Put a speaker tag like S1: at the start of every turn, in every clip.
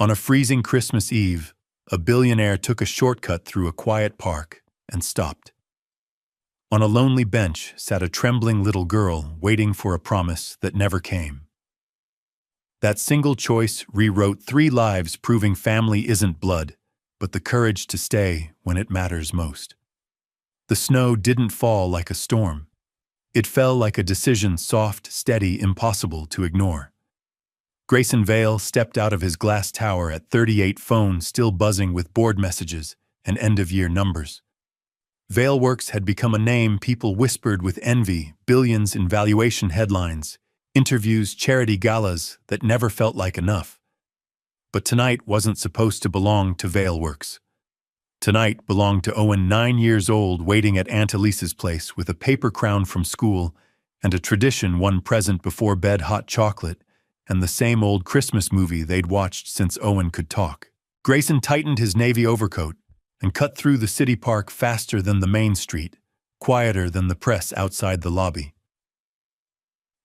S1: On a freezing Christmas Eve, a billionaire took a shortcut through a quiet park and stopped. On a lonely bench sat a trembling little girl waiting for a promise that never came. That single choice rewrote 3 lives, proving family isn't blood, but the courage to stay when it matters most. The snow didn't fall like a storm. It fell like a decision, soft, steady, impossible to ignore. Grayson Vale stepped out of his glass tower at 38, phone still buzzing with board messages and end-of-year numbers. Valeworks had become a name people whispered with envy, billions in valuation headlines, interviews, charity galas that never felt like enough. But tonight wasn't supposed to belong to Valeworks. Tonight belonged to Owen, 9 years old, waiting at Aunt Elisa's place with a paper crown from school and a tradition one present before bed, hot chocolate, and the same old Christmas movie they'd watched since Owen could talk. Grayson tightened his navy overcoat and cut through the city park faster than the main street, quieter than the press outside the lobby.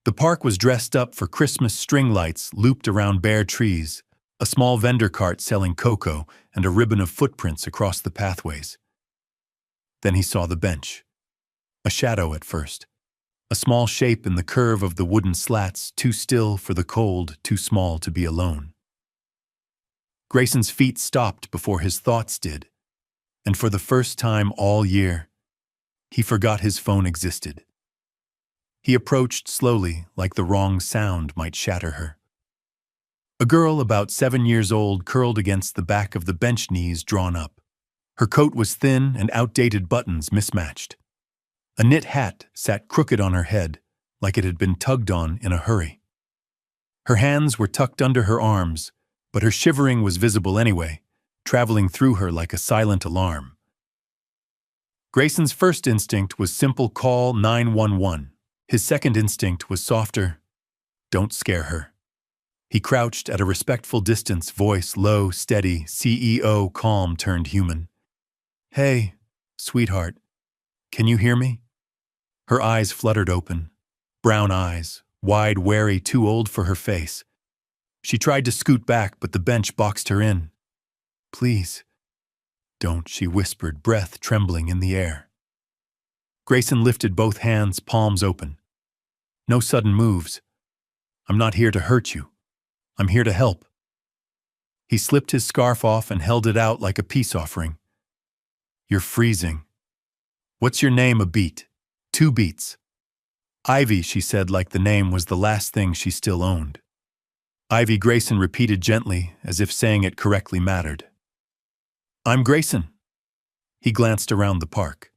S1: The park was dressed up for Christmas, string lights looped around bare trees, a small vendor cart selling cocoa, and a ribbon of footprints across the pathways. Then he saw the bench. A shadow at first. A small shape in the curve of the wooden slats, too still for the cold, too small to be alone. Grayson's feet stopped before his thoughts did, and for the first time all year, he forgot his phone existed. He approached slowly, like the wrong sound might shatter her. A girl about 7 years old curled against the back of the bench, knees drawn up. Her coat was thin and outdated, buttons mismatched. A knit hat sat crooked on her head, like it had been tugged on in a hurry. Her hands were tucked under her arms, but her shivering was visible anyway, traveling through her like a silent alarm. Grayson's first instinct was simple: call 911. His second instinct was softer: don't scare her. He crouched at a respectful distance, voice low, steady, CEO calm turned human. Hey, sweetheart, can you hear me? Her eyes fluttered open, brown eyes, wide, wary, too old for her face. She tried to scoot back, but the bench boxed her in. Please, don't, she whispered, breath trembling in the air. Grayson lifted both hands, palms open. No sudden moves. I'm not here to hurt you. I'm here to help. He slipped his scarf off and held it out like a peace offering. You're freezing. What's your name? A beat. 2 beats. Ivy, she said, like the name was the last thing she still owned. Ivy, Grayson repeated gently, as if saying it correctly mattered. I'm Grayson. He glanced around the park.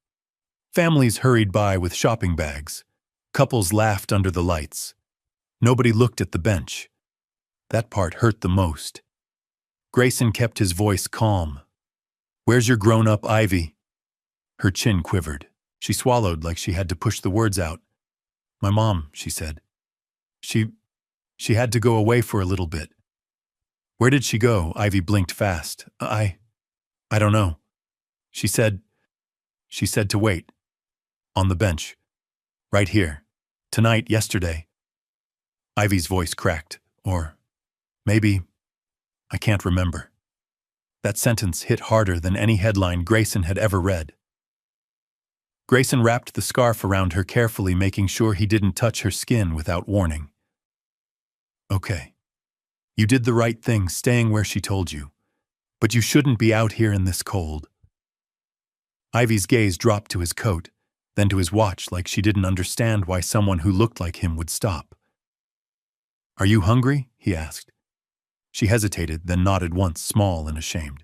S1: Families hurried by with shopping bags. Couples laughed under the lights. Nobody looked at the bench. That part hurt the most. Grayson kept his voice calm. Where's your grown-up Ivy? Her chin quivered. She swallowed like she had to push the words out. My mom, she said. She had to go away for a little bit. Where did she go? Ivy blinked fast. I don't know. She said to wait. On the bench. Right here. Tonight, yesterday. Ivy's voice cracked. Or maybe, I can't remember. That sentence hit harder than any headline Grayson had ever read. Grayson wrapped the scarf around her carefully, making sure he didn't touch her skin without warning. Okay. You did the right thing staying where she told you, but you shouldn't be out here in this cold. Ivy's gaze dropped to his coat, then to his watch, like she didn't understand why someone who looked like him would stop. Are you hungry? He asked. She hesitated, then nodded once, small and ashamed.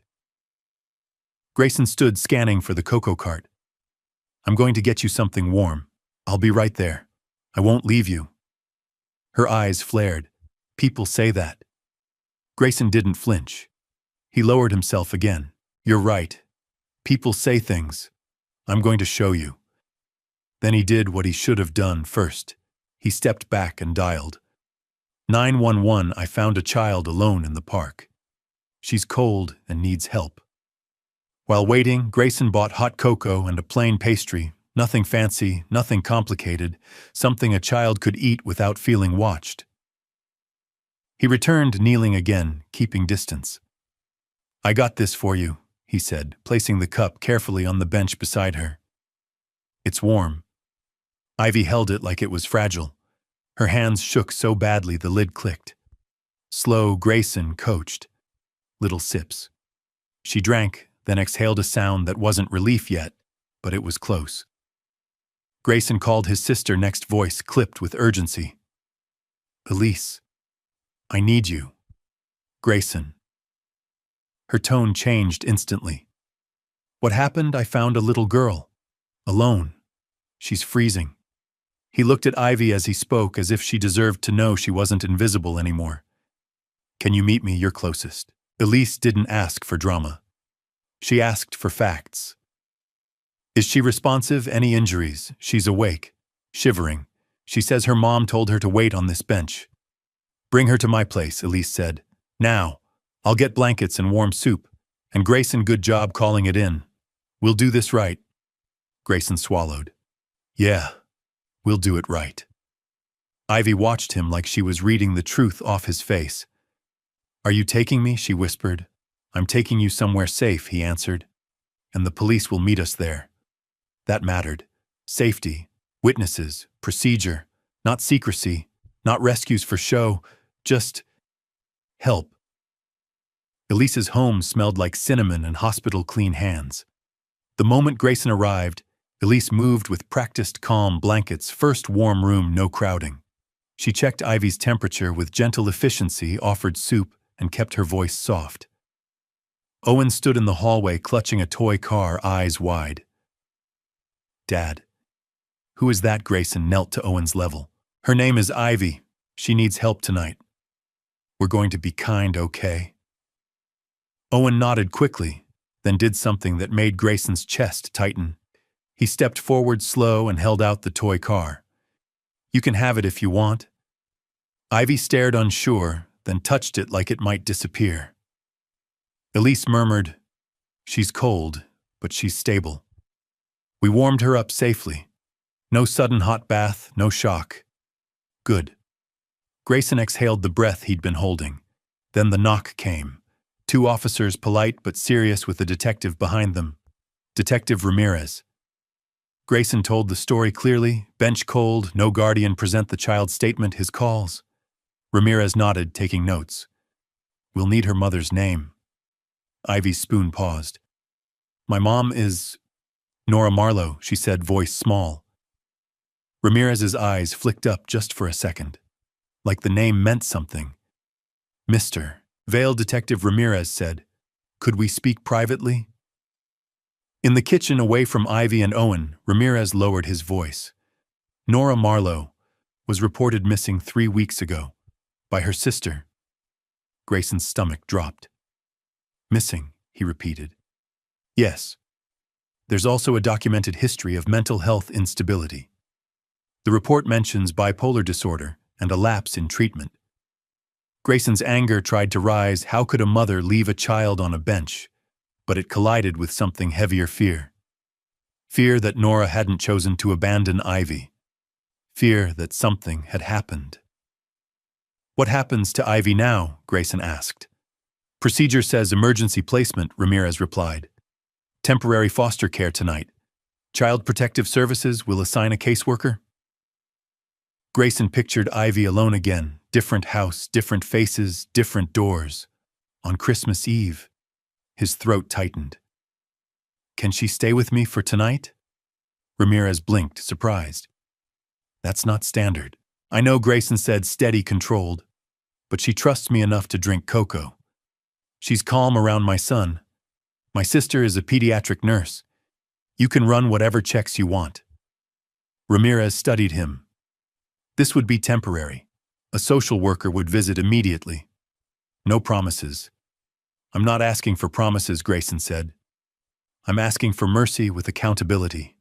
S1: Grayson stood scanning for the cocoa cart. I'm going to get you something warm. I'll be right there. I won't leave you. Her eyes flared. People say that. Grayson didn't flinch. He lowered himself again. You're right. People say things. I'm going to show you. Then he did what he should have done first. He stepped back and dialed. 911, I found a child alone in the park. She's cold and needs help. While waiting, Grayson bought hot cocoa and a plain pastry, nothing fancy, nothing complicated, something a child could eat without feeling watched. He returned, kneeling again, keeping distance. I got this for you, he said, placing the cup carefully on the bench beside her. It's warm. Ivy held it like it was fragile. Her hands shook so badly the lid clicked. Slow, Grayson coached. Little sips. She drank, then exhaled a sound that wasn't relief yet, but it was close. Grayson called his sister, next voice clipped with urgency. Elise, I need you. Grayson. Her tone changed instantly. What happened? I found a little girl. Alone. She's freezing. He looked at Ivy as he spoke, as if she deserved to know she wasn't invisible anymore. Can you meet me? You're closest. Elise didn't ask for drama. She asked for facts. Is she responsive? Any injuries? She's awake, shivering. She says her mom told her to wait on this bench. Bring her to my place, Elise said. Now. I'll get blankets and warm soup. And Grayson, good job calling it in. We'll do this right. Grayson swallowed. Yeah, we'll do it right. Ivy watched him like she was reading the truth off his face. Are you taking me? She whispered. I'm taking you somewhere safe, he answered. And the police will meet us there. That mattered. Safety, witnesses, procedure, not secrecy, not rescues for show, just help. Elise's home smelled like cinnamon and hospital-clean hands. The moment Grayson arrived, Elise moved with practiced calm, blankets, first warm room, no crowding. She checked Ivy's temperature with gentle efficiency, offered soup, and kept her voice soft. Owen stood in the hallway clutching a toy car, eyes wide. Dad. Who is that? Grayson knelt to Owen's level. Her name is Ivy. She needs help tonight. We're going to be kind, okay? Owen nodded quickly, then did something that made Grayson's chest tighten. He stepped forward slow and held out the toy car. You can have it if you want. Ivy stared unsure, then touched it like it might disappear. Elise murmured, She's cold, but she's stable. We warmed her up safely. No sudden hot bath, no shock. Good. Grayson exhaled the breath he'd been holding. Then the knock came. 2 officers, polite but serious, with a detective behind them. Detective Ramirez. Grayson told the story clearly, bench cold, no guardian present the child's statement, his calls. Ramirez nodded, taking notes. We'll need her mother's name. Ivy's spoon paused. My mom is Nora Marlowe, she said, voice small. Ramirez's eyes flicked up just for a second, like the name meant something. Mr. Veiled Detective Ramirez said, Could we speak privately? In the kitchen away from Ivy and Owen, Ramirez lowered his voice. Nora Marlowe was reported missing 3 weeks ago by her sister. Grayson's stomach dropped. Missing, he repeated. Yes. There's also a documented history of mental health instability. The report mentions bipolar disorder and a lapse in treatment. Grayson's anger tried to rise. How could a mother leave a child on a bench? But it collided with something heavier, fear. Fear that Nora hadn't chosen to abandon Ivy. Fear that something had happened. What happens to Ivy now? Grayson asked. Procedure says emergency placement, Ramirez replied. Temporary foster care tonight. Child Protective Services will assign a caseworker. Grayson pictured Ivy alone again. Different house, different faces, different doors. On Christmas Eve. His throat tightened. Can she stay with me for tonight? Ramirez blinked, surprised. That's not standard. I know, Grayson said, steady, controlled. But she trusts me enough to drink cocoa. She's calm around my son. My sister is a pediatric nurse. You can run whatever checks you want. Ramirez studied him. This would be temporary. A social worker would visit immediately. No promises. I'm not asking for promises, Grayson said. I'm asking for mercy with accountability.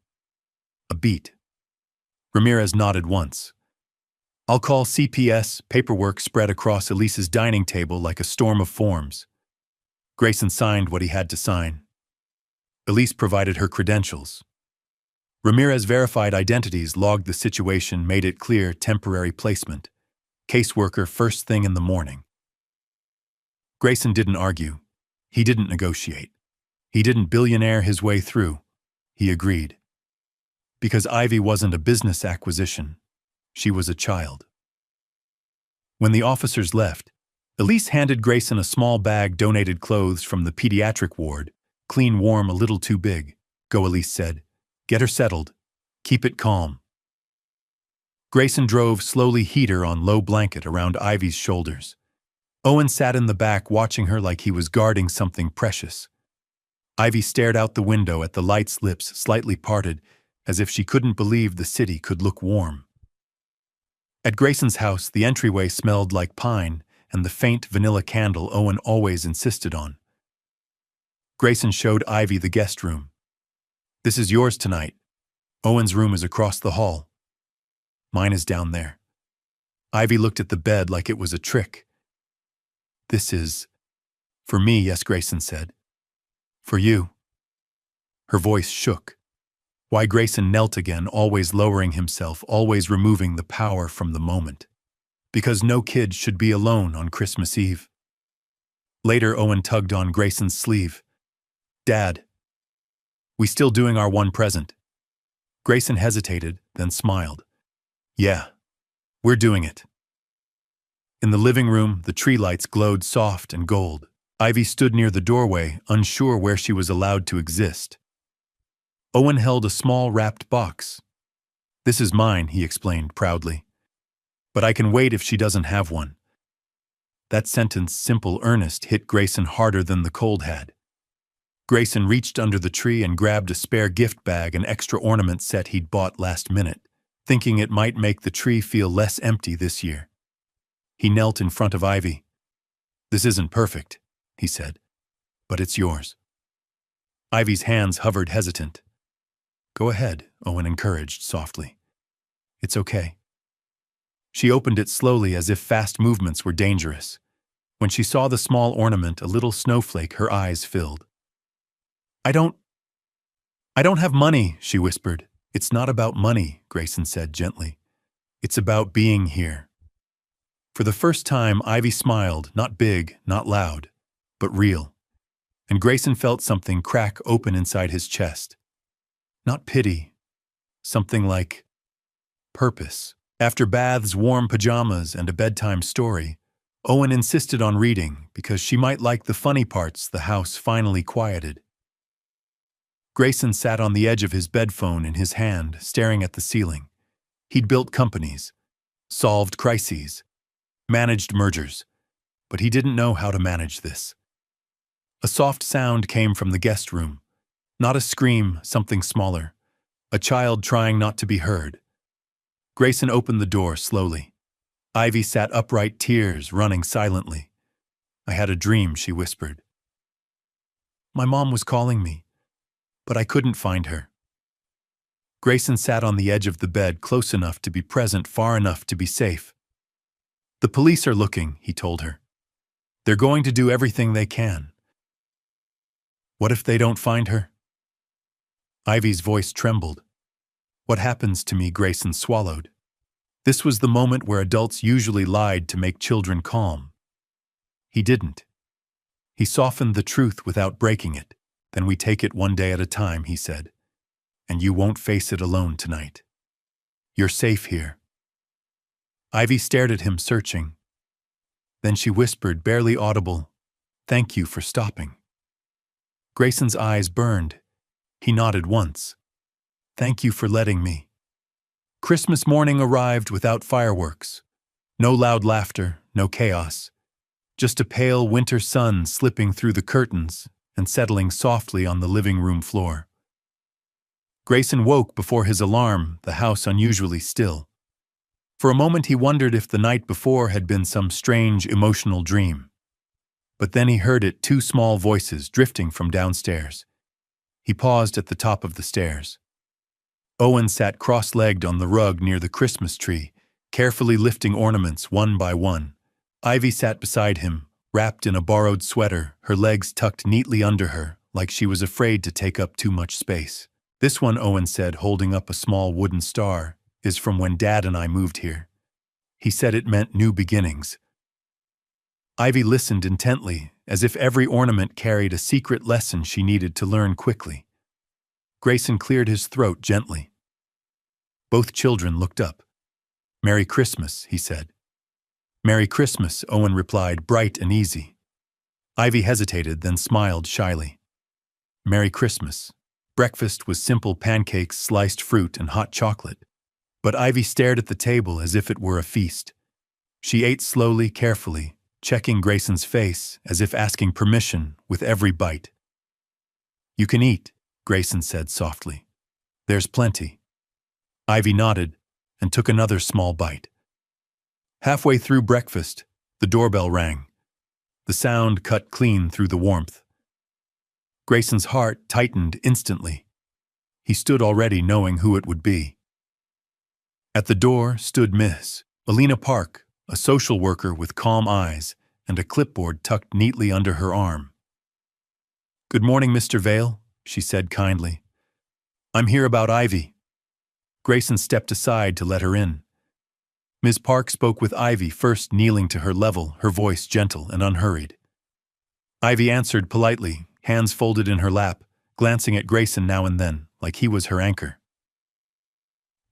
S1: A beat. Ramirez nodded once. I'll call CPS. Paperwork spread across Elise's dining table like a storm of forms. Grayson signed what he had to sign. Elise provided her credentials. Ramirez verified identities, logged the situation, made it clear, temporary placement. Caseworker first thing in the morning. Grayson didn't argue. He didn't negotiate. He didn't billionaire his way through. He agreed. Because Ivy wasn't a business acquisition. She was a child. When the officers left, Elise handed Grayson a small bag donated clothes from the pediatric ward. Clean, warm, a little too big. Go, Elise said. Get her settled. Keep it calm. Grayson drove slowly, heater on low blanket around Ivy's shoulders. Owen sat in the back watching her like he was guarding something precious. Ivy stared out the window at the light's lips slightly parted, as if she couldn't believe the city could look warm. At Grayson's house, the entryway smelled like pine and the faint vanilla candle Owen always insisted on. Grayson showed Ivy the guest room. This is yours tonight. Owen's room is across the hall. Mine is down there. Ivy looked at the bed like it was a trick. This is... For me, yes, Grayson said. For you. Her voice shook. Why Grayson knelt again, always lowering himself, always removing the power from the moment. Because no kid should be alone on Christmas Eve. Later, Owen tugged on Grayson's sleeve. Dad. We still doing our one present? Grayson hesitated, then smiled. Yeah, we're doing it. In the living room, the tree lights glowed soft and gold. Ivy stood near the doorway, unsure where she was allowed to exist. Owen held a small wrapped box. This is mine, he explained proudly. But I can wait if she doesn't have one. That sentence, simple, earnest, hit Grayson harder than the cold had. Grayson reached under the tree and grabbed a spare gift bag, an extra ornament set he'd bought last minute, thinking it might make the tree feel less empty this year. He knelt in front of Ivy. This isn't perfect, he said, but it's yours. Ivy's hands hovered hesitant. Go ahead, Owen encouraged softly. It's okay. She opened it slowly as if fast movements were dangerous. When she saw the small ornament, a little snowflake, her eyes filled. I don't have money, she whispered. It's not about money, Grayson said gently. It's about being here. For the first time, Ivy smiled, not big, not loud, but real. And Grayson felt something crack open inside his chest. Not pity, something like purpose. After baths, warm pajamas, and a bedtime story, Owen insisted on reading because she might like the funny parts the house finally quieted. Grayson sat on the edge of his bed, phone in his hand, staring at the ceiling. He'd built companies, solved crises, managed mergers, but he didn't know how to manage this. A soft sound came from the guest room. Not a scream, something smaller. A child trying not to be heard. Grayson opened the door slowly. Ivy sat upright, tears running silently. I had a dream, she whispered. My mom was calling me, but I couldn't find her. Grayson sat on the edge of the bed, close enough to be present, far enough to be safe. The police are looking, he told her. They're going to do everything they can. What if they don't find her? Ivy's voice trembled. What happens to me? Grayson swallowed. This was the moment where adults usually lied to make children calm. He didn't. He softened the truth without breaking it. Then we take it one day at a time, he said. And you won't face it alone tonight. You're safe here. Ivy stared at him, searching. Then she whispered, barely audible, "Thank you for stopping." Grayson's eyes burned. He nodded once. "Thank you for letting me." Christmas morning arrived without fireworks. No loud laughter, no chaos. Just a pale winter sun slipping through the curtains and settling softly on the living room floor. Grayson woke before his alarm, the house unusually still. For a moment he wondered if the night before had been some strange emotional dream. But then he heard it, two small voices drifting from downstairs. He paused at the top of the stairs. Owen sat cross-legged on the rug near the Christmas tree, carefully lifting ornaments one by one. Ivy sat beside him, wrapped in a borrowed sweater, her legs tucked neatly under her, like she was afraid to take up too much space. "This one," Owen said, holding up a small wooden star, "is from when Dad and I moved here." He said it meant new beginnings. Ivy listened intently, as if every ornament carried a secret lesson she needed to learn quickly. Grayson cleared his throat gently. Both children looked up. "Merry Christmas," he said. "Merry Christmas," Owen replied, bright and easy. Ivy hesitated, then smiled shyly. "Merry Christmas." Breakfast was simple pancakes, sliced fruit, and hot chocolate. But Ivy stared at the table as if it were a feast. She ate slowly, carefully, checking Grayson's face as if asking permission with every bite. "You can eat," Grayson said softly. "There's plenty." Ivy nodded and took another small bite. Halfway through breakfast, the doorbell rang. The sound cut clean through the warmth. Grayson's heart tightened instantly. He stood already knowing who it would be. At the door stood Miss Alina Park, a social worker with calm eyes and a clipboard tucked neatly under her arm. "Good morning, Mr. Vale," she said kindly. "I'm here about Ivy." Grayson stepped aside to let her in. Ms. Park spoke with Ivy, first kneeling to her level, her voice gentle and unhurried. Ivy answered politely, hands folded in her lap, glancing at Grayson now and then, like he was her anchor.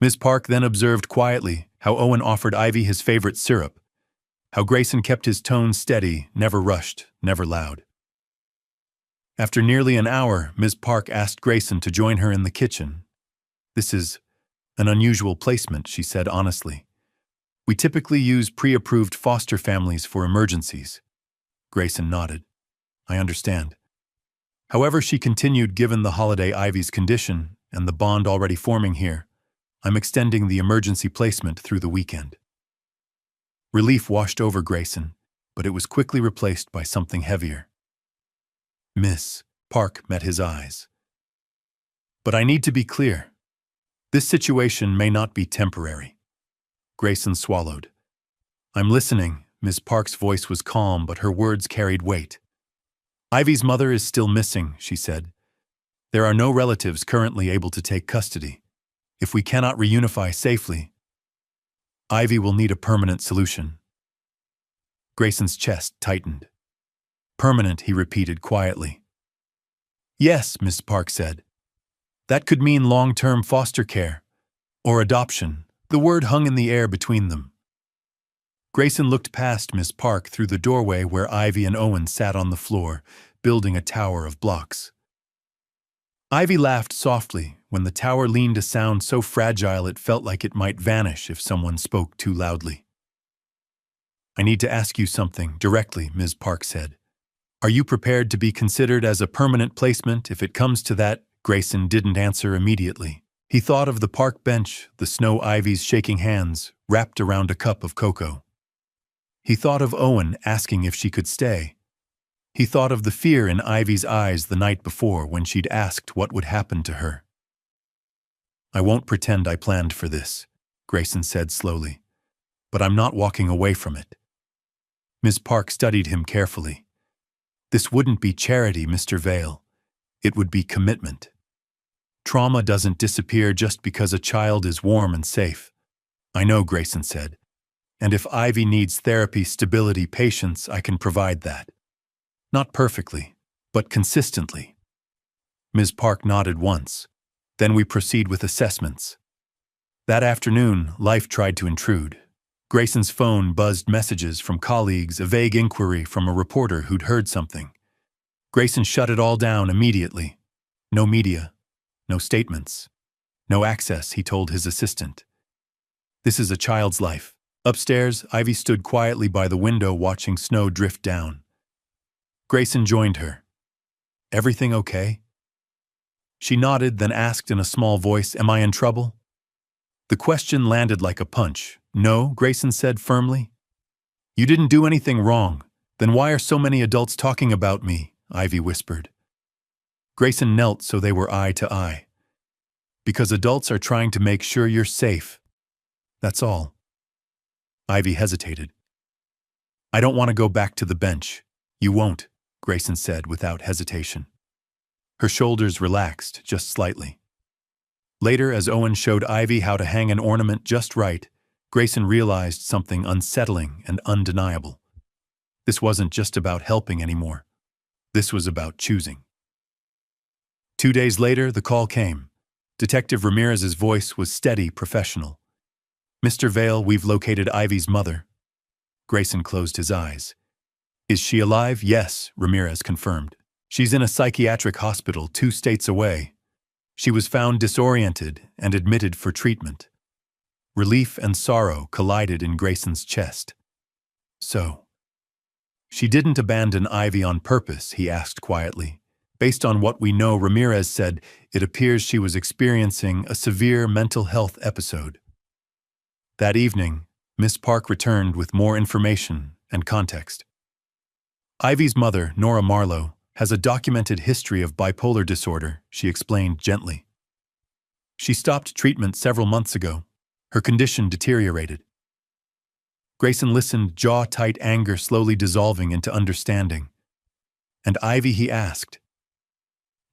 S1: Ms. Park then observed quietly how Owen offered Ivy his favorite syrup, how Grayson kept his tone steady, never rushed, never loud. After nearly an hour, Ms. Park asked Grayson to join her in the kitchen. "This is an unusual placement," she said honestly. "We typically use pre-approved foster families for emergencies." Grayson nodded. "I understand." However, she continued, "Given the holiday Ivy's condition and the bond already forming here, I'm extending the emergency placement through the weekend." Relief washed over Grayson, but it was quickly replaced by something heavier. Miss Park met his eyes. "But I need to be clear. This situation may not be temporary." Grayson swallowed. "I'm listening." Miss Park's voice was calm, but her words carried weight. "Ivy's mother is still missing," she said. "There are no relatives currently able to take custody. If we cannot reunify safely, Ivy will need a permanent solution." Grayson's chest tightened. "Permanent," he repeated quietly. "Yes," Miss Park said. "That could mean long-term foster care or adoption." The word hung in the air between them. Grayson looked past Miss Park through the doorway where Ivy and Owen sat on the floor, building a tower of blocks. Ivy laughed softly when the tower leaned, a sound so fragile it felt like it might vanish if someone spoke too loudly. "I need to ask you something directly," Ms. Park said. "Are you prepared to be considered as a permanent placement if it comes to that?" Grayson didn't answer immediately. He thought of the park bench, the snow ivies shaking hands, wrapped around a cup of cocoa. He thought of Owen asking if she could stay. He thought of the fear in Ivy's eyes the night before when she'd asked what would happen to her. "I won't pretend I planned for this," Grayson said slowly, "but I'm not walking away from it." Ms. Park studied him carefully. "This wouldn't be charity, Mr. Vale. It would be commitment. Trauma doesn't disappear just because a child is warm and safe." "I know," Grayson said. "And if Ivy needs therapy, stability, patience, I can provide that. Not perfectly, but consistently." Ms. Park nodded once. "Then we proceed with assessments." That afternoon, life tried to intrude. Grayson's phone buzzed messages from colleagues, a vague inquiry from a reporter who'd heard something. Grayson shut it all down immediately. No media. No statements. No access, he told his assistant. "This is a child's life." Upstairs, Ivy stood quietly by the window watching snow drift down. Grayson joined her. "Everything okay?" She nodded, then asked in a small voice, "Am I in trouble?" The question landed like a punch. "No," Grayson said firmly. "You didn't do anything wrong. Then why are so many adults talking about me?" Ivy whispered. Grayson knelt so they were eye to eye. "Because adults are trying to make sure you're safe. That's all." Ivy hesitated. "I don't want to go back to the bench." "You won't," Grayson said without hesitation. Her shoulders relaxed just slightly. Later, as Owen showed Ivy how to hang an ornament just right, Grayson realized something unsettling and undeniable. This wasn't just about helping anymore. This was about choosing. 2 days later, the call came. Detective Ramirez's voice was steady, professional. "Mr. Vale, we've located Ivy's mother." Grayson closed his eyes. "Is she alive?" "Yes," Ramirez confirmed. "She's in a psychiatric hospital 2 states away. She was found disoriented and admitted for treatment." Relief and sorrow collided in Grayson's chest. "So, she didn't abandon Ivy on purpose?" he asked quietly. "Based on what we know," Ramirez said, "it appears she was experiencing a severe mental health episode." That evening, Miss Park returned with more information and context. "Ivy's mother, Nora Marlowe, has a documented history of bipolar disorder," she explained gently. "She stopped treatment several months ago. Her condition deteriorated." Grayson listened, jaw-tight, anger slowly dissolving into understanding. "And Ivy?" he asked.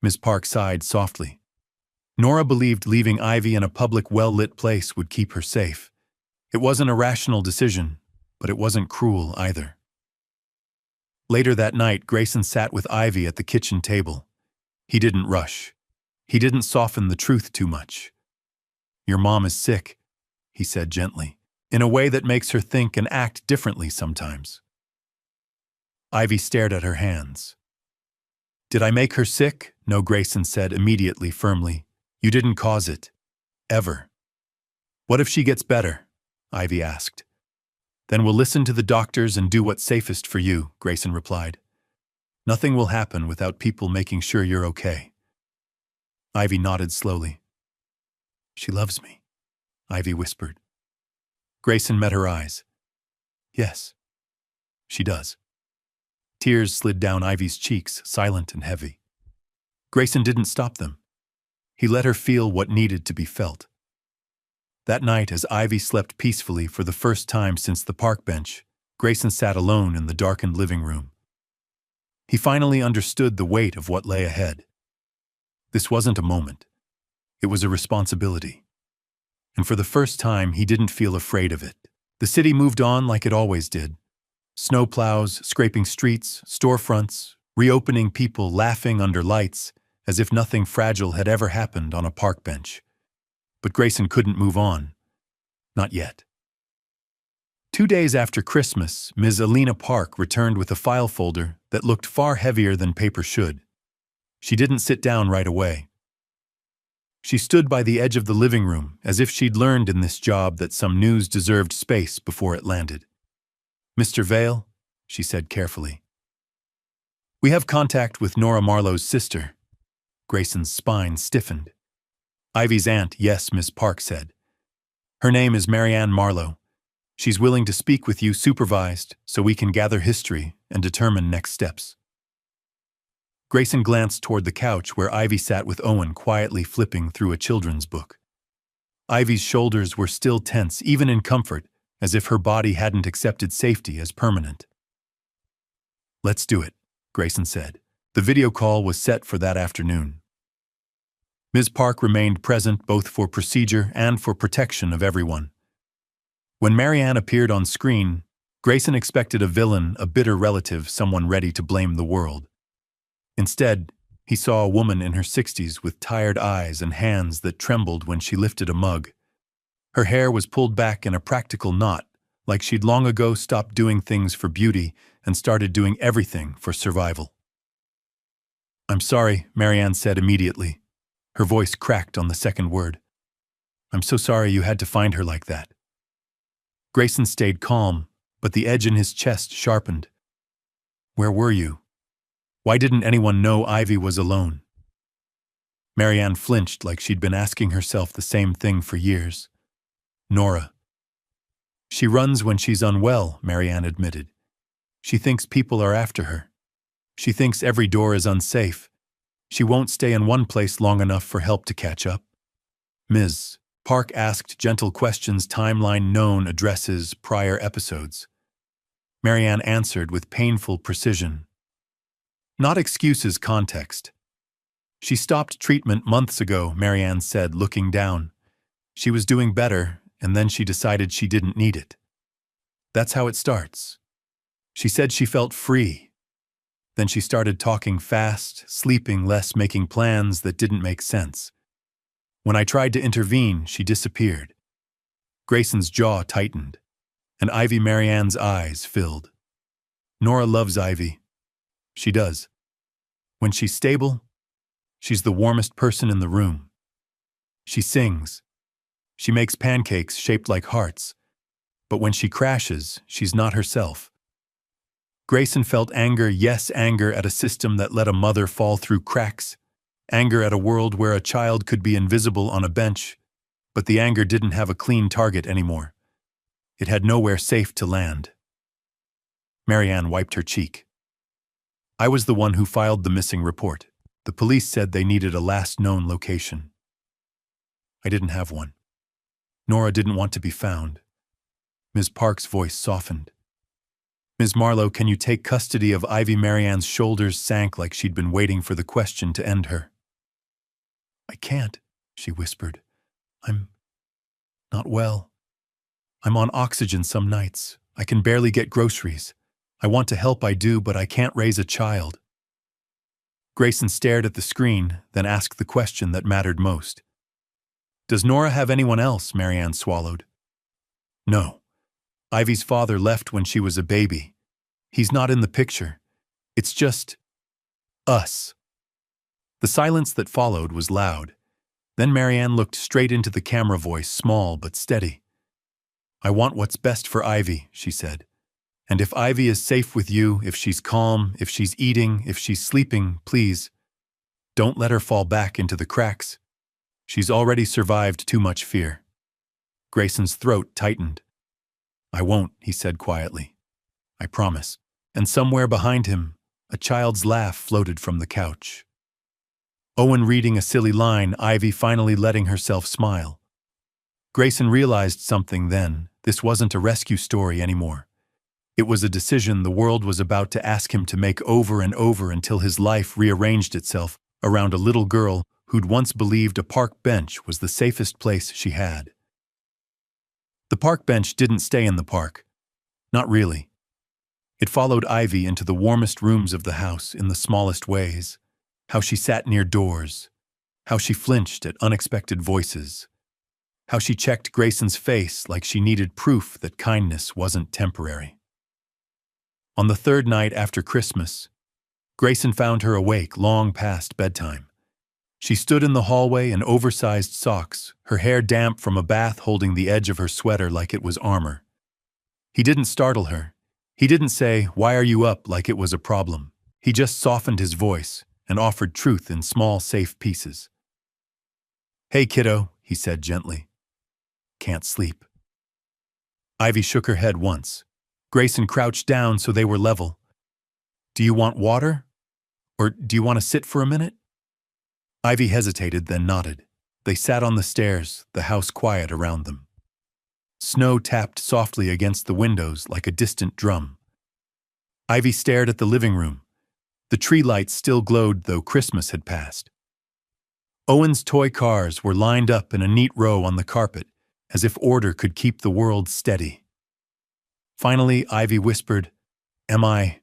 S1: Miss Park sighed softly. "Nora believed leaving Ivy in a public, well-lit place would keep her safe. It wasn't a rational decision, but it wasn't cruel either." Later that night, Grayson sat with Ivy at the kitchen table. He didn't rush. He didn't soften the truth too much. "Your mom is sick," he said gently, "in a way that makes her think and act differently sometimes." Ivy stared at her hands. "Did I make her sick?" "No," Grayson said immediately, firmly. "You didn't cause it. Ever." "What if she gets better?" Ivy asked. "Then we'll listen to the doctors and do what's safest for you," Grayson replied. "Nothing will happen without people making sure you're okay." Ivy nodded slowly. "She loves me," Ivy whispered. Grayson met her eyes. "Yes, she does." Tears slid down Ivy's cheeks, silent and heavy. Grayson didn't stop them. He let her feel what needed to be felt. That night, as Ivy slept peacefully for the first time since the park bench, Grayson sat alone in the darkened living room. He finally understood the weight of what lay ahead. This wasn't a moment. It was a responsibility. And for the first time, he didn't feel afraid of it. The city moved on like it always did. Snowplows, scraping streets, storefronts, reopening, people laughing under lights, as if nothing fragile had ever happened on a park bench. But Grayson couldn't move on. Not yet. 2 days after Christmas, Ms. Alina Park returned with a file folder that looked far heavier than paper should. She didn't sit down right away. She stood by the edge of the living room, as if she'd learned in this job that some news deserved space before it landed. "Mr. Vale," she said carefully. "We have contact with Nora Marlowe's sister." Grayson's spine stiffened. "Ivy's aunt," "Yes," Miss Park said. "Her name is Marianne Marlowe. She's willing to speak with you supervised so we can gather history and determine next steps." Grayson glanced toward the couch where Ivy sat with Owen quietly flipping through a children's book. Ivy's shoulders were still tense, even in comfort, as if her body hadn't accepted safety as permanent. "Let's do it," Grayson said. The video call was set for that afternoon. Ms. Park remained present both for procedure and for protection of everyone. When Marianne appeared on screen, Grayson expected a villain, a bitter relative, someone ready to blame the world. Instead, he saw a woman in her 60s with tired eyes and hands that trembled when she lifted a mug. Her hair was pulled back in a practical knot, like she'd long ago stopped doing things for beauty and started doing everything for survival. "I'm sorry," Marianne said immediately. Her voice cracked on the second word. "I'm so sorry you had to find her like that." Grayson stayed calm, but the edge in his chest sharpened. "Where were you? Why didn't anyone know Ivy was alone?" Marianne flinched like she'd been asking herself the same thing for years. "Nora. She runs when she's unwell," Marianne admitted. "She thinks people are after her. She thinks every door is unsafe. She won't stay in one place long enough for help to catch up." Ms. Park asked gentle questions, timeline, known addresses, prior episodes. Marianne answered with painful precision. "Not excuses, context." "She stopped treatment months ago," Marianne said, looking down. "She was doing better, and then she decided she didn't need it. That's how it starts. She said she felt free. Then she started talking fast, sleeping less, making plans that didn't make sense. When I tried to intervene, she disappeared. Grayson's jaw tightened, and Ivy Marianne's eyes filled. Nora loves Ivy. She does. When she's stable, she's the warmest person in the room. She sings. She makes pancakes shaped like hearts. But when she crashes, she's not herself. Grayson felt anger, yes, anger at a system that let a mother fall through cracks. Anger at a world where a child could be invisible on a bench, but the anger didn't have a clean target anymore. It had nowhere safe to land. Marianne wiped her cheek. I was the one who filed the missing report. The police said they needed a last known location. I didn't have one. Nora didn't want to be found. Ms. Park's voice softened. Ms. Marlowe, can you take custody of Ivy? Marianne's shoulders sank like she'd been waiting for the question to end her. I can't, she whispered. I'm not well. I'm on oxygen some nights. I can barely get groceries. I want to help, I do, but I can't raise a child. Grayson stared at the screen, then asked the question that mattered most. Does Nora have anyone else? Marianne swallowed. No. Ivy's father left when she was a baby. He's not in the picture. It's just us. The silence that followed was loud. Then Marianne looked straight into the camera, voice small but steady. I want what's best for Ivy, she said. And if Ivy is safe with you, if she's calm, if she's eating, if she's sleeping, please, don't let her fall back into the cracks. She's already survived too much fear. Grayson's throat tightened. I won't, he said quietly. I promise. And somewhere behind him, a child's laugh floated from the couch. Owen reading a silly line, Ivy finally letting herself smile. Grayson realized something then. This wasn't a rescue story anymore. It was a decision the world was about to ask him to make over and over until his life rearranged itself around a little girl who'd once believed a park bench was the safest place she had. The park bench didn't stay in the park. Not really. It followed Ivy into the warmest rooms of the house in the smallest ways. How she sat near doors. How she flinched at unexpected voices. How she checked Grayson's face like she needed proof that kindness wasn't temporary. On the third night after Christmas, Grayson found her awake long past bedtime. She stood in the hallway in oversized socks, her hair damp from a bath holding the edge of her sweater like it was armor. He didn't startle her. He didn't say, "Why are you up?" like it was a problem. He just softened his voice and offered truth in small, safe pieces. Hey, kiddo, he said gently. Can't sleep. Ivy shook her head once. Grayson crouched down so they were level. Do you want water? Or do you want to sit for a minute? Ivy hesitated, then nodded. They sat on the stairs, the house quiet around them. Snow tapped softly against the windows like a distant drum. Ivy stared at the living room. The tree lights still glowed, though Christmas had passed. Owen's toy cars were lined up in a neat row on the carpet, as if order could keep the world steady. Finally, Ivy whispered, Am I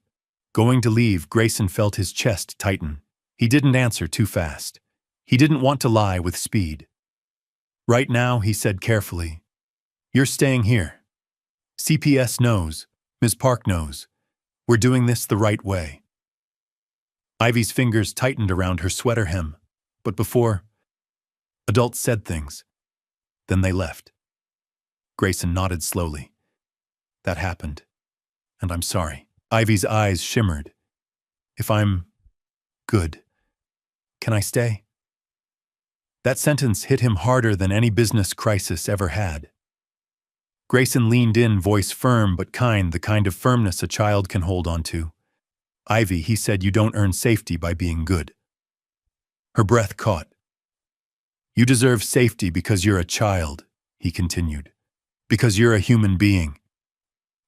S1: going to leave? Grayson felt his chest tighten. He didn't answer too fast. He didn't want to lie with speed. Right now, he said carefully, You're staying here. CPS knows. Ms. Park knows. We're doing this the right way. Ivy's fingers tightened around her sweater hem, but before, adults said things. Then they left. Grayson nodded slowly. That happened, and I'm sorry. Ivy's eyes shimmered. If I'm good, can I stay? That sentence hit him harder than any business crisis ever had. Grayson leaned in, voice firm but kind, the kind of firmness a child can hold on to. Ivy, he said, you don't earn safety by being good. Her breath caught. You deserve safety because you're a child, he continued. Because you're a human being.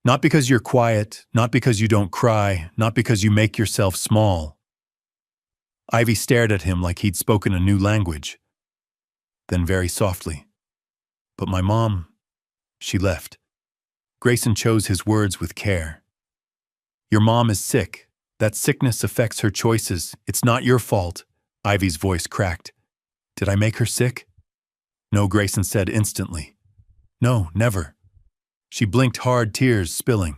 S1: Not because you're quiet, not because you don't cry, not because you make yourself small. Ivy stared at him like he'd spoken a new language. Then very softly, But my mom, she left. Grayson chose his words with care. Your mom is sick. That sickness affects her choices. It's not your fault. Ivy's voice cracked. Did I make her sick? No, Grayson said instantly. No, never. She blinked hard, tears spilling.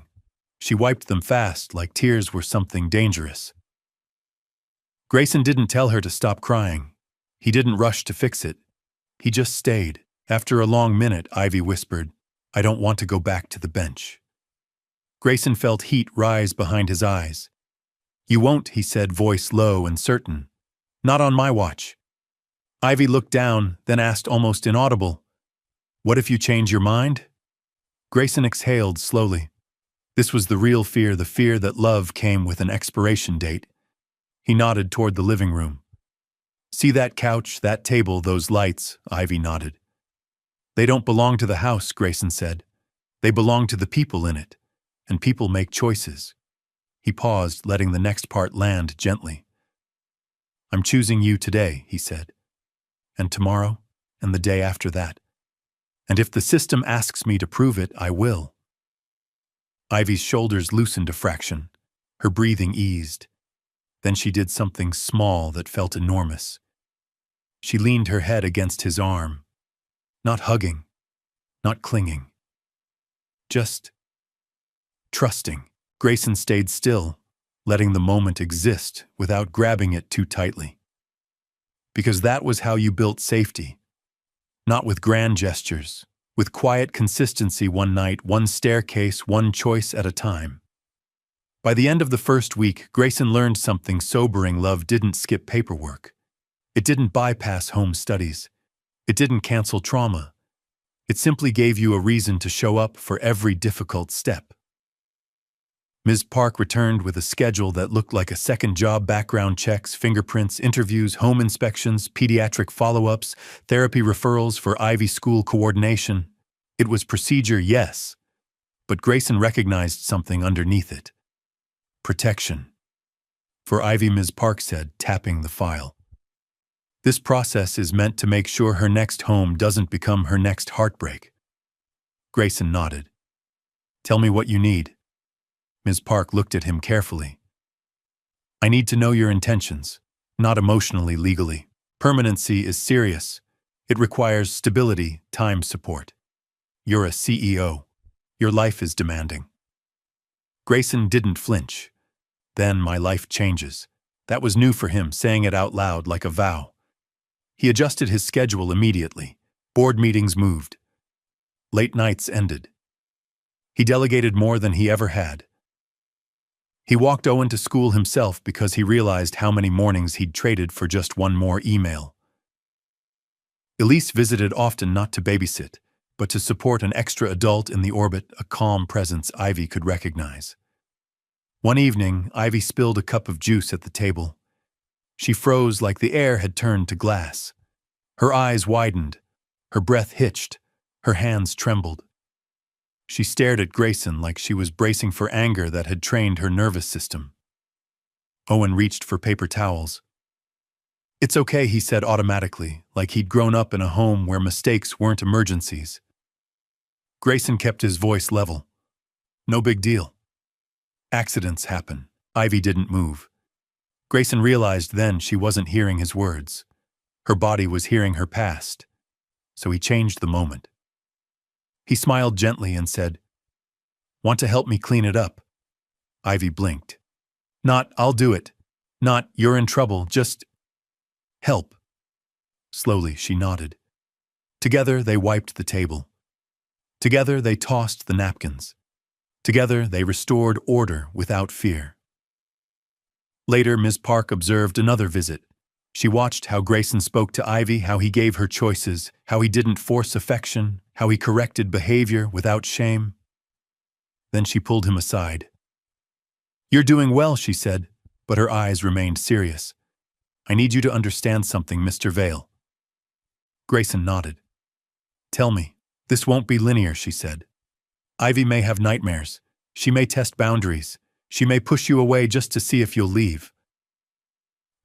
S1: She wiped them fast, like tears were something dangerous. Grayson didn't tell her to stop crying. He didn't rush to fix it. He just stayed. After a long minute, Ivy whispered, I don't want to go back to the bench. Grayson felt heat rise behind his eyes. You won't, he said, voice low and certain. Not on my watch. Ivy looked down, then asked almost inaudible, What if you change your mind? Grayson exhaled slowly. This was the real fear, the fear that love came with an expiration date. He nodded toward the living room. See that couch, that table, those lights? Ivy nodded. They don't belong to the house, Grayson said. They belong to the people in it, and people make choices. He paused, letting the next part land gently. I'm choosing you today, he said, and tomorrow, and the day after that. And if the system asks me to prove it, I will. Ivy's shoulders loosened a fraction. Her breathing eased. Then she did something small that felt enormous. She leaned her head against his arm. Not hugging, not clinging. Just trusting. Grayson stayed still, letting the moment exist without grabbing it too tightly. Because that was how you built safety. Not with grand gestures, with quiet consistency, one night, one staircase, one choice at a time. By the end of the first week, Grayson learned something sobering. Love didn't skip paperwork. It didn't bypass home studies. It didn't cancel trauma. It simply gave you a reason to show up for every difficult step. Ms. Park returned with a schedule that looked like a second job: background checks, fingerprints, interviews, home inspections, pediatric follow-ups, therapy referrals for Ivy school coordination. It was procedure, yes, but Grayson recognized something underneath it. Protection. For Ivy, Ms. Park said, tapping the file. This process is meant to make sure her next home doesn't become her next heartbreak. Grayson nodded. Tell me what you need. Ms. Park looked at him carefully. I need to know your intentions, not emotionally, legally. Permanency is serious. It requires stability, time, support. You're a CEO. Your life is demanding. Grayson didn't flinch. Then my life changes. That was new for him, saying it out loud like a vow. He adjusted his schedule immediately. Board meetings moved. Late nights ended. He delegated more than he ever had. He walked Owen to school himself because he realized how many mornings he'd traded for just one more email. Elise visited often, not to babysit, but to support an extra adult in the orbit, a calm presence Ivy could recognize. One evening, Ivy spilled a cup of juice at the table. She froze like the air had turned to glass. Her eyes widened, her breath hitched, her hands trembled. She stared at Grayson like she was bracing for anger that had trained her nervous system. Owen reached for paper towels. It's okay, he said automatically, like he'd grown up in a home where mistakes weren't emergencies. Grayson kept his voice level. No big deal. Accidents happen. Ivy didn't move. Grayson realized then she wasn't hearing his words. Her body was hearing her past. So he changed the moment. He smiled gently and said, Want to help me clean it up? Ivy blinked. Not, I'll do it. Not, you're in trouble, just help. Slowly, she nodded. Together, they wiped the table. Together, they tossed the napkins. Together, they restored order without fear. Later, Ms. Park observed another visit. She watched how Grayson spoke to Ivy, how he gave her choices, how he didn't force affection, how he corrected behavior without shame. Then she pulled him aside. You're doing well, she said, but her eyes remained serious. I need you to understand something, Mr. Vale. Grayson nodded. Tell me. This won't be linear, she said. Ivy may have nightmares. She may test boundaries. She may push you away just to see if you'll leave.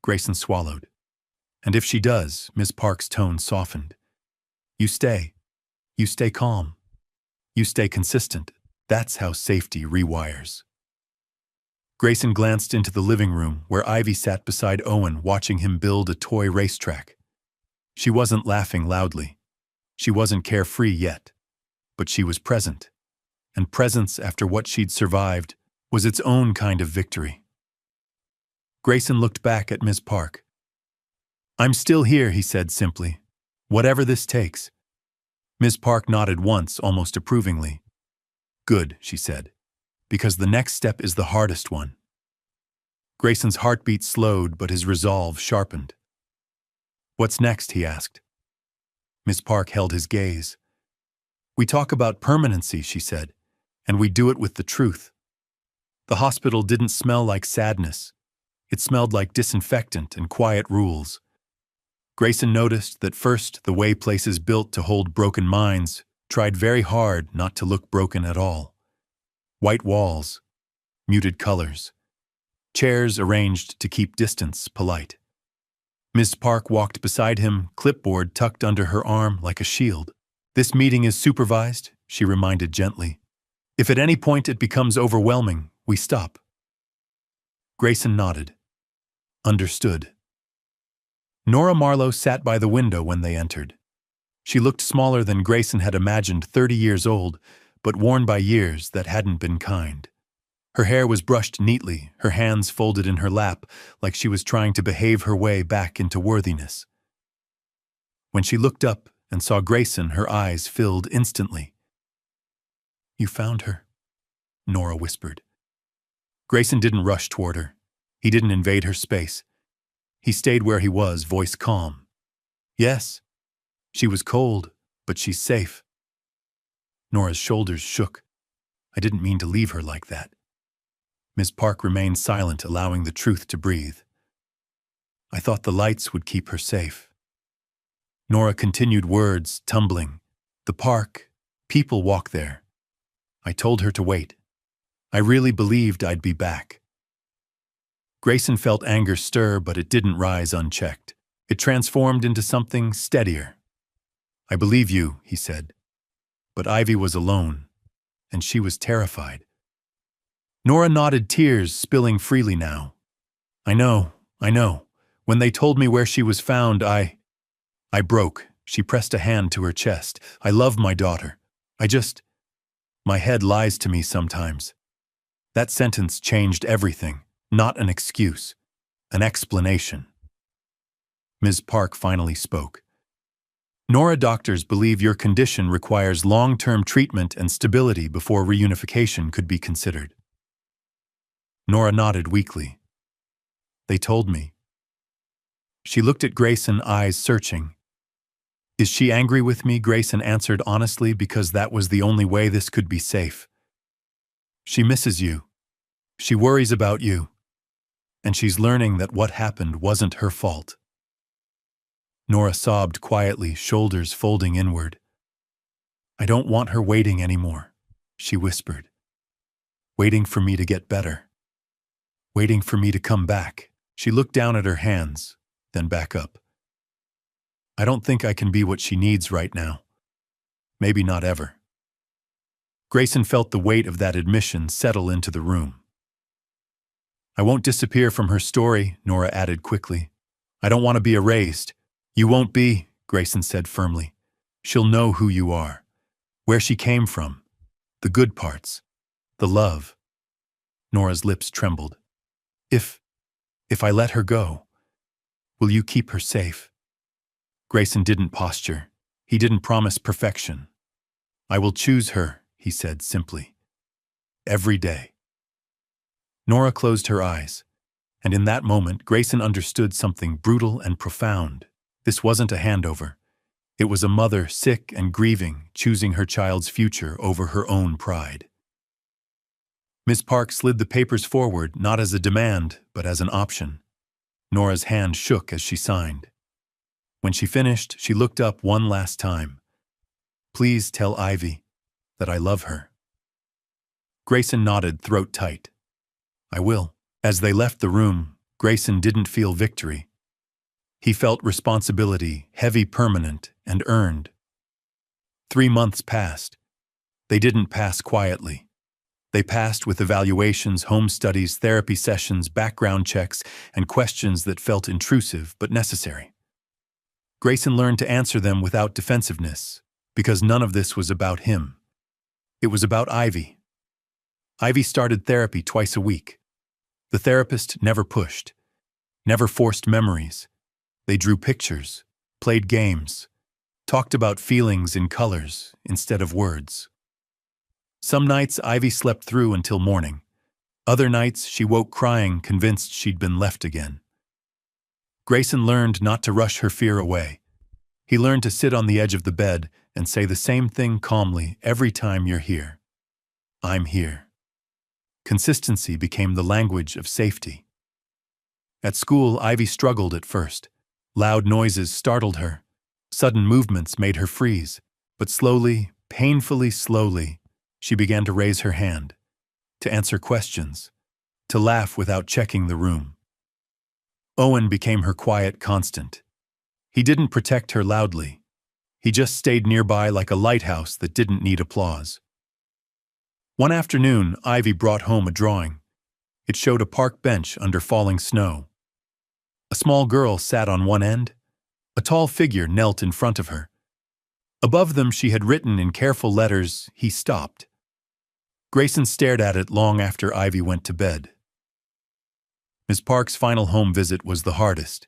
S1: Grayson swallowed. And if she does, Ms. Park's tone softened. You stay. You stay calm. You stay consistent. That's how safety rewires. Grayson glanced into the living room where Ivy sat beside Owen watching him build a toy racetrack. She wasn't laughing loudly. She wasn't carefree yet, but she was present. And presence after what she'd survived was its own kind of victory. Grayson looked back at Ms. Park. "I'm still here," he said simply. "Whatever this takes." Ms. Park nodded once, almost approvingly. "Good," she said, "because the next step is the hardest one." Grayson's heartbeat slowed, but his resolve sharpened. "What's next?" he asked. Ms. Park held his gaze. "We talk about permanency," she said, "and we do it with the truth." The hospital didn't smell like sadness. It smelled like disinfectant and quiet rules. Grayson noticed that first, the way places built to hold broken minds tried very hard not to look broken at all. White walls, muted colors, chairs arranged to keep distance polite. Ms. Park walked beside him, clipboard tucked under her arm like a shield. "This meeting is supervised," she reminded gently. "If at any point it becomes overwhelming, we stop." Grayson nodded. Understood. Nora Marlowe sat by the window when they entered. She looked smaller than Grayson had imagined, 30 years old, but worn by years that hadn't been kind. Her hair was brushed neatly, her hands folded in her lap, like she was trying to behave her way back into worthiness. When she looked up and saw Grayson, her eyes filled instantly. "You found her," Nora whispered. Grayson didn't rush toward her. He didn't invade her space. He stayed where he was, voice calm. "Yes. She was cold, but she's safe." Nora's shoulders shook. "I didn't mean to leave her like that." Ms. Park remained silent, allowing the truth to breathe. "I thought the lights would keep her safe." Nora continued, words tumbling. "The park, people walk there. I told her to wait. I really believed I'd be back." Grayson felt anger stir, but it didn't rise unchecked. It transformed into something steadier. "I believe you," he said. But Ivy was alone, and she was terrified. Nora nodded, tears spilling freely now. I know. When they told me where she was found, I broke." She pressed a hand to her chest. "I love my daughter. My head lies to me sometimes." That sentence changed everything. Not an excuse, an explanation. Ms. Park finally spoke. "Nora, doctors believe your condition requires long-term treatment and stability before reunification could be considered." Nora nodded weakly. "They told me." She looked at Grayson, eyes searching. "Is she angry with me?" Grayson answered honestly, because that was the only way this could be safe. "She misses you. She worries about you. And she's learning that what happened wasn't her fault." Nora sobbed quietly, shoulders folding inward. "I don't want her waiting anymore," she whispered. "Waiting for me to get better. Waiting for me to come back." She looked down at her hands, then back up. "I don't think I can be what she needs right now. Maybe not ever." Grayson felt the weight of that admission settle into the room. "I won't disappear from her story," Nora added quickly. "I don't want to be erased." "You won't be," Grayson said firmly. "She'll know who you are, where she came from, the good parts, the love." Nora's lips trembled. If I let her go, will you keep her safe?" Grayson didn't posture. He didn't promise perfection. "I will choose her," he said simply. "Every day." Nora closed her eyes, and in that moment Grayson understood something brutal and profound. This wasn't a handover. It was a mother, sick and grieving, choosing her child's future over her own pride. Ms. Park slid the papers forward, not as a demand, but as an option. Nora's hand shook as she signed. When she finished, she looked up one last time. "Please tell Ivy that I love her." Grayson nodded, throat tight. "I will." As they left the room, Grayson didn't feel victory. He felt responsibility, heavy, permanent, and earned. 3 months passed. They didn't pass quietly. They passed with evaluations, home studies, therapy sessions, background checks, and questions that felt intrusive but necessary. Grayson learned to answer them without defensiveness, because none of this was about him. It was about Ivy. Ivy started therapy twice a week. The therapist never pushed, never forced memories. They drew pictures, played games, talked about feelings in colors instead of words. Some nights Ivy slept through until morning. Other nights she woke crying, convinced she'd been left again. Grayson learned not to rush her fear away. He learned to sit on the edge of the bed and say the same thing calmly every time you're here. I'm here. Consistency became the language of safety. At school, Ivy struggled at first. Loud noises startled her. Sudden movements made her freeze. But slowly, painfully slowly, she began to raise her hand, to answer questions, to laugh without checking the room. Owen became her quiet constant. He didn't protect her loudly. He just stayed nearby like a lighthouse that didn't need applause. One afternoon, Ivy brought home a drawing. It showed a park bench under falling snow. A small girl sat on one end. A tall figure knelt in front of her. Above them she had written in careful letters, "He stopped." Grayson stared at it long after Ivy went to bed. Ms. Park's final home visit was the hardest.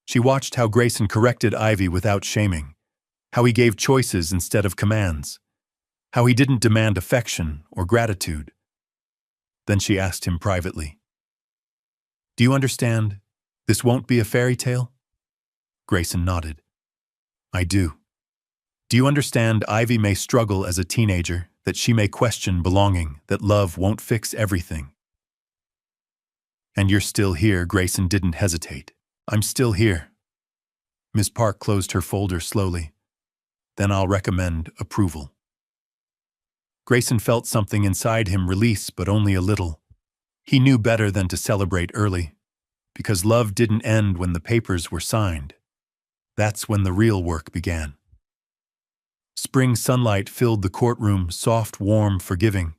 S1: She watched how Grayson corrected Ivy without shaming, how he gave choices instead of commands, how he didn't demand affection or gratitude. Then she asked him privately, "Do you understand? This won't be a fairy tale?" Grayson nodded. "I do. Do you understand Ivy may struggle as a teenager, that she may question belonging, that love won't fix everything?" "And you're still here," Grayson didn't hesitate. "I'm still here." Ms. Park closed her folder slowly. "Then I'll recommend approval." Grayson felt something inside him release, but only a little. He knew better than to celebrate early, because love didn't end when the papers were signed. That's when the real work began. Spring sunlight filled the courtroom, soft, warm, forgiving.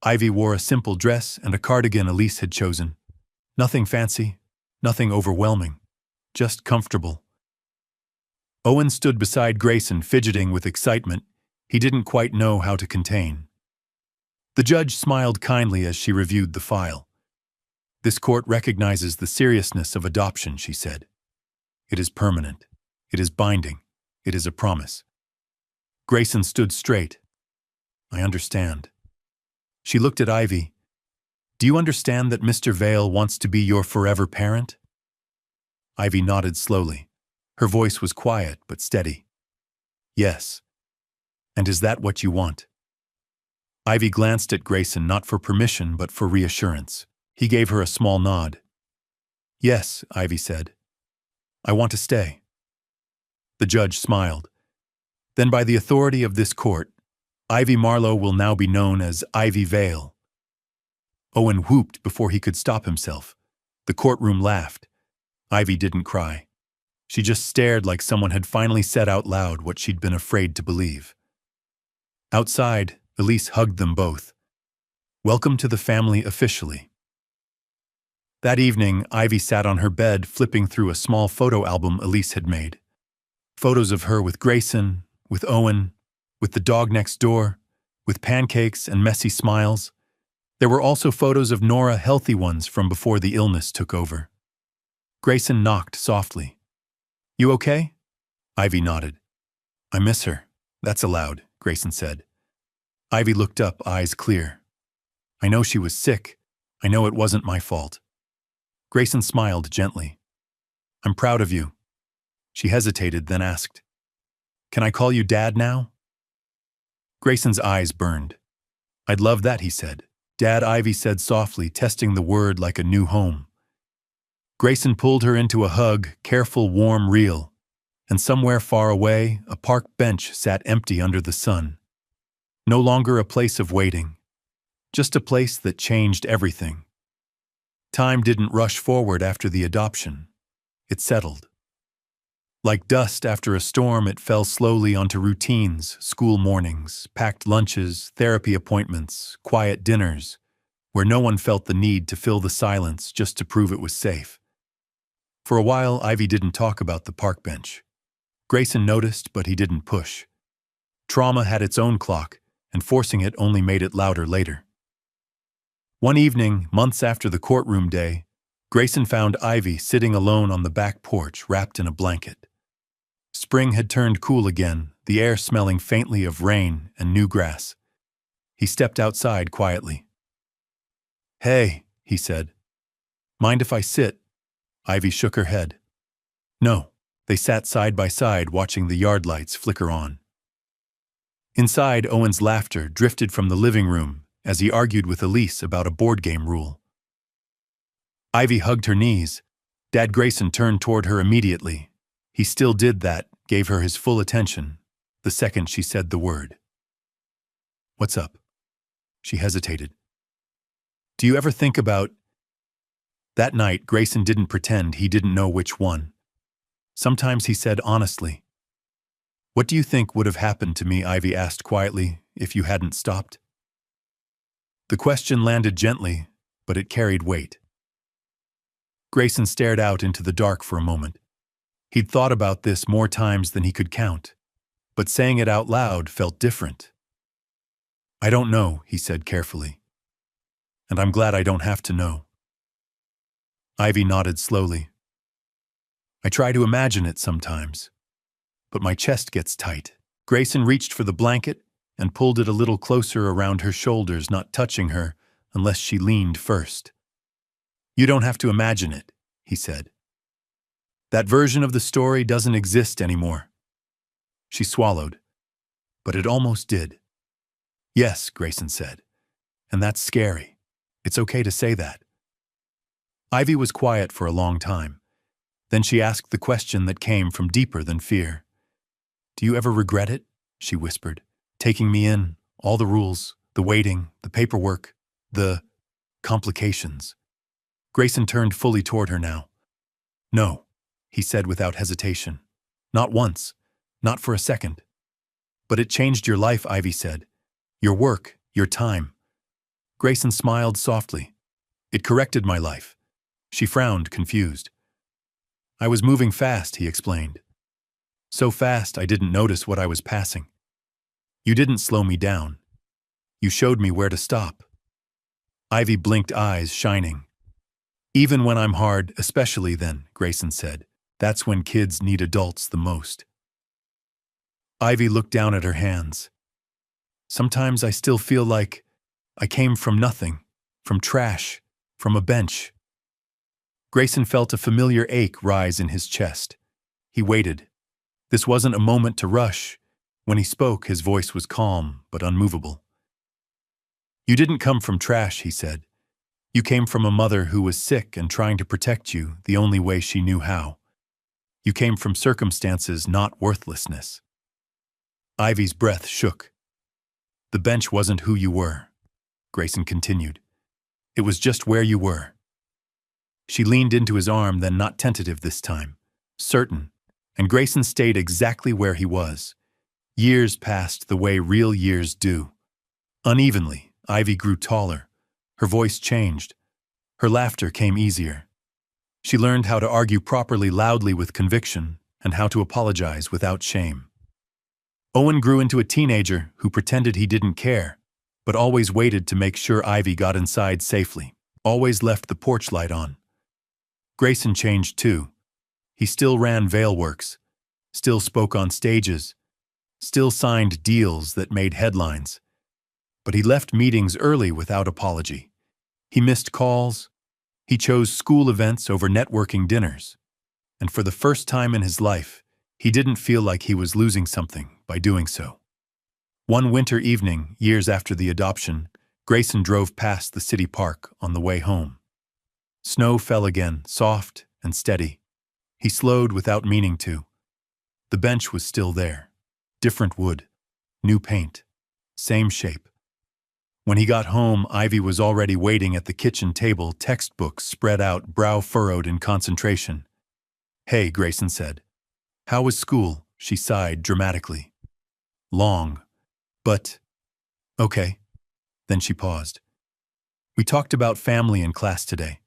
S1: Ivy wore a simple dress and a cardigan Elise had chosen. Nothing fancy, nothing overwhelming, just comfortable. Owen stood beside Grayson, fidgeting with excitement he didn't quite know how to contain. The judge smiled kindly as she reviewed the file. "This court recognizes the seriousness of adoption," she said. "It is permanent. It is binding. It is a promise." Grayson stood straight. "I understand." She looked at Ivy. "Do you understand that Mr. Vale wants to be your forever parent?" Ivy nodded slowly. Her voice was quiet but steady. "Yes. And is that what you want?" Ivy glanced at Grayson, not for permission but for reassurance. He gave her a small nod. "Yes," Ivy said. "I want to stay." The judge smiled. "Then by the authority of this court, Ivy Marlowe will now be known as Ivy Vale." Owen whooped before he could stop himself. The courtroom laughed. Ivy didn't cry. She just stared like someone had finally said out loud what she'd been afraid to believe. Outside, Elise hugged them both. "Welcome to the family officially." That evening, Ivy sat on her bed flipping through a small photo album Elise had made. Photos of her with Grayson, with Owen, with the dog next door, with pancakes and messy smiles. There were also photos of Nora, healthy ones from before the illness took over. Grayson knocked softly. "You okay?" Ivy nodded. "I miss her. That's allowed," Grayson said. Ivy looked up, eyes clear. "I know she was sick. I know it wasn't my fault." Grayson smiled gently. "I'm proud of you." She hesitated, then asked, "Can I call you Dad now?" Grayson's eyes burned. "I'd love that," he said. "Dad," Ivy said softly, testing the word like a new home. Grayson pulled her into a hug, careful, warm, real. And somewhere far away, a park bench sat empty under the sun. No longer a place of waiting, just a place that changed everything. Time didn't rush forward after the adoption. It settled. Like dust after a storm, it fell slowly onto routines, school mornings, packed lunches, therapy appointments, quiet dinners, where no one felt the need to fill the silence just to prove it was safe. For a while, Ivy didn't talk about the park bench. Grayson noticed, but he didn't push. Trauma had its own clock, and forcing it only made it louder later. One evening, months after the courtroom day, Grayson found Ivy sitting alone on the back porch, wrapped in a blanket. Spring had turned cool again, the air smelling faintly of rain and new grass. He stepped outside quietly. "Hey," he said. "Mind if I sit?" Ivy shook her head. No. They sat side by side, watching the yard lights flicker on. Inside, Owen's laughter drifted from the living room as he argued with Elise about a board game rule. Ivy hugged her knees. Dad Grayson turned toward her immediately. He still did that, gave her his full attention, the second she said the word. "What's up?" She hesitated. "Do you ever think about—" That night, Grayson didn't pretend he didn't know which one. Sometimes he said honestly. "What do you think would have happened to me," Ivy asked quietly, "if you hadn't stopped?" The question landed gently, but it carried weight. Grayson stared out into the dark for a moment. He'd thought about this more times than he could count, but saying it out loud felt different. "I don't know," he said carefully. "And I'm glad I don't have to know." Ivy nodded slowly. "I try to imagine it sometimes, but my chest gets tight." Grayson reached for the blanket and pulled it a little closer around her shoulders, not touching her unless she leaned first. "You don't have to imagine it," he said. "That version of the story doesn't exist anymore." She swallowed, but it almost did. "Yes," Grayson said, "and that's scary. It's okay to say that." Ivy was quiet for a long time. Then she asked the question that came from deeper than fear. "Do you ever regret it?" she whispered. "Taking me in, all the rules, the waiting, the paperwork, the complications." Grayson turned fully toward her now. "No," he said without hesitation. "Not once. Not for a second." "But it changed your life," Ivy said. "Your work, your time." Grayson smiled softly. "It corrected my life." She frowned, confused. "I was moving fast," he explained. "So fast I didn't notice what I was passing. You didn't slow me down. You showed me where to stop." Ivy blinked, eyes shining. "Even when I'm hard, especially then," Grayson said. "That's when kids need adults the most." Ivy looked down at her hands. "Sometimes I still feel like I came from nothing, from trash, from a bench." Grayson felt a familiar ache rise in his chest. He waited. This wasn't a moment to rush. When he spoke, his voice was calm but unmovable. "You didn't come from trash," he said. "You came from a mother who was sick and trying to protect you the only way she knew how. You came from circumstances, not worthlessness." Ivy's breath shook. "The bench wasn't who you were," Grayson continued. "It was just where you were." She leaned into his arm, then not tentative this time, certain, and Grayson stayed exactly where he was. Years passed the way real years do. Unevenly, Ivy grew taller. Her voice changed. Her laughter came easier. She learned how to argue properly, loudly with conviction, and how to apologize without shame. Owen grew into a teenager who pretended he didn't care, but always waited to make sure Ivy got inside safely, always left the porch light on. Grayson changed too. He still ran veil works, still spoke on stages, still signed deals that made headlines. But he left meetings early without apology. He missed calls. He chose school events over networking dinners. And for the first time in his life, he didn't feel like he was losing something by doing so. One winter evening, years after the adoption, Grayson drove past the city park on the way home. Snow fell again, soft and steady. He slowed without meaning to. The bench was still there. Different wood, new paint, same shape. When he got home, Ivy was already waiting at the kitchen table, textbooks spread out, brow furrowed in concentration. "Hey," Grayson said. How was school? She sighed dramatically. Long. But, okay. Then she paused. We talked about family in class today.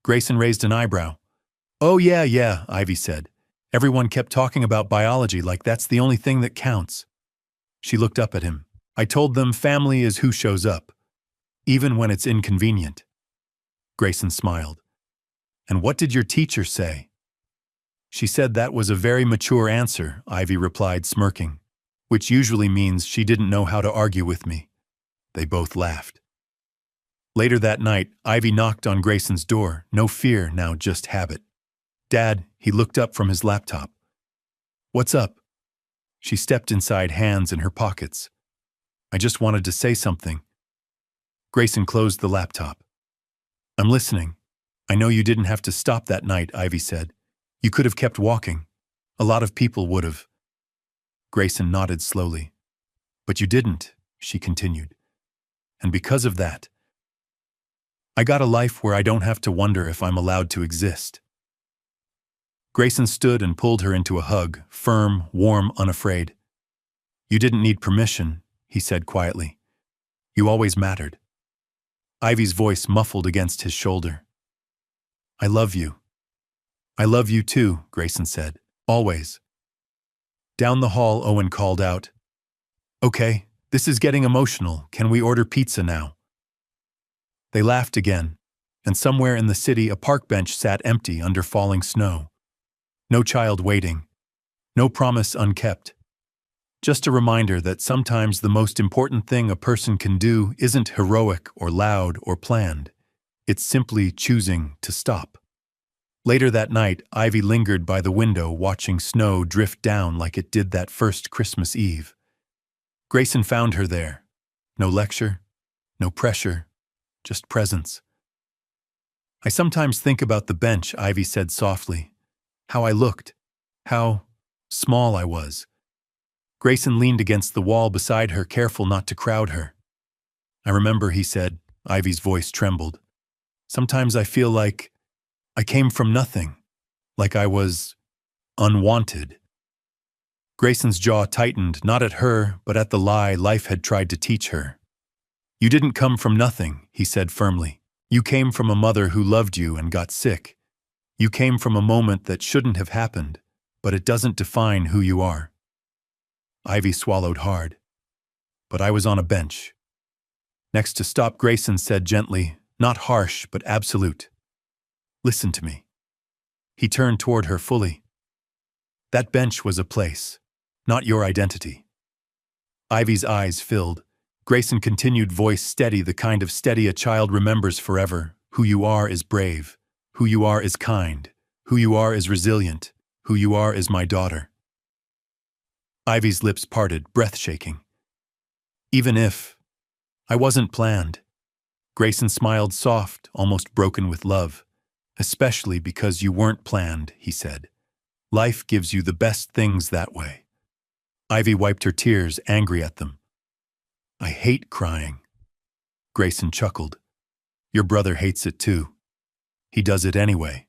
S1: Grayson raised an eyebrow. Oh yeah, Ivy said. Everyone kept talking about biology like that's the only thing that counts. She looked up at him. I told them family is who shows up, even when it's inconvenient. Grayson smiled. And what did your teacher say? She said that was a very mature answer, Ivy replied, smirking, which usually means she didn't know how to argue with me. They both laughed. Later that night, Ivy knocked on Grayson's door, no fear, now just habit. Dad, he looked up from his laptop. What's up? She stepped inside, hands in her pockets. I just wanted to say something. Grayson closed the laptop. I'm listening. I know you didn't have to stop that night, Ivy said. You could have kept walking. A lot of people would have. Grayson nodded slowly. But you didn't, she continued. And because of that, I got a life where I don't have to wonder if I'm allowed to exist. Grayson stood and pulled her into a hug, firm, warm, unafraid. You didn't need permission, he said quietly. You always mattered. Ivy's voice muffled against his shoulder. I love you. I love you too, Grayson said. Always. Down the hall, Owen called out. Okay, this is getting emotional. Can we order pizza now? They laughed again, and somewhere in the city a park bench sat empty under falling snow. No child waiting. No promise unkept. Just a reminder that sometimes the most important thing a person can do isn't heroic or loud or planned. It's simply choosing to stop. Later that night, Ivy lingered by the window watching snow drift down like it did that first Christmas Eve. Grayson found her there. No lecture, no pressure, just presence. I sometimes think about the bench, Ivy said softly. How I looked. How small I was. Grayson leaned against the wall beside her, careful not to crowd her. I remember, he said. Ivy's voice trembled. Sometimes I feel like I came from nothing, like I was unwanted. Grayson's jaw tightened, not at her, but at the lie life had tried to teach her. You didn't come from nothing, he said firmly. You came from a mother who loved you and got sick. You came from a moment that shouldn't have happened, but it doesn't define who you are. Ivy swallowed hard. But I was on a bench. Next to stop, Grayson said gently, not harsh, but absolute. Listen to me. He turned toward her fully. That bench was a place, not your identity. Ivy's eyes filled. Grayson continued, voice steady, the kind of steady a child remembers forever. Who you are is brave. Who you are is kind. Who you are is resilient. Who you are is my daughter. Ivy's lips parted, breath shaking. Even if I wasn't planned. Grayson smiled soft, almost broken with love. Especially because you weren't planned, he said. Life gives you the best things that way. Ivy wiped her tears, angry at them. I hate crying. Grayson chuckled. Your brother hates it too. He does it anyway.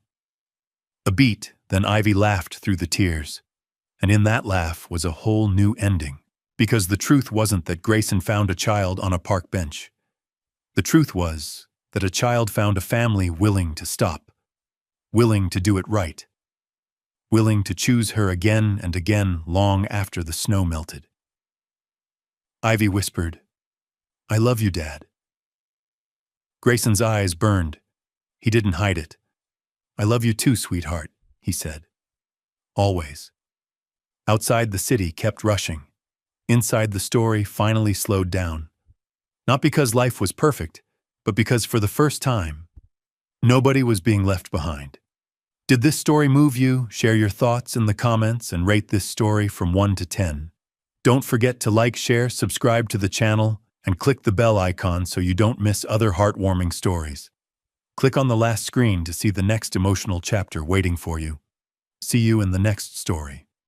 S1: A beat, then Ivy laughed through the tears. And in that laugh was a whole new ending. Because the truth wasn't that Grayson found a child on a park bench. The truth was that a child found a family willing to stop. Willing to do it right. Willing to choose her again and again long after the snow melted. Ivy whispered, I love you, Dad. Grayson's eyes burned. He didn't hide it. I love you too, sweetheart, he said. Always. Outside, the city kept rushing. Inside, the story finally slowed down. Not because life was perfect, but because for the first time, nobody was being left behind. Did this story move you? Share your thoughts in the comments and rate this story from 1 to 10. Don't forget to like, share, subscribe to the channel, and click the bell icon so you don't miss other heartwarming stories. Click on the last screen to see the next emotional chapter waiting for you. See you in the next story.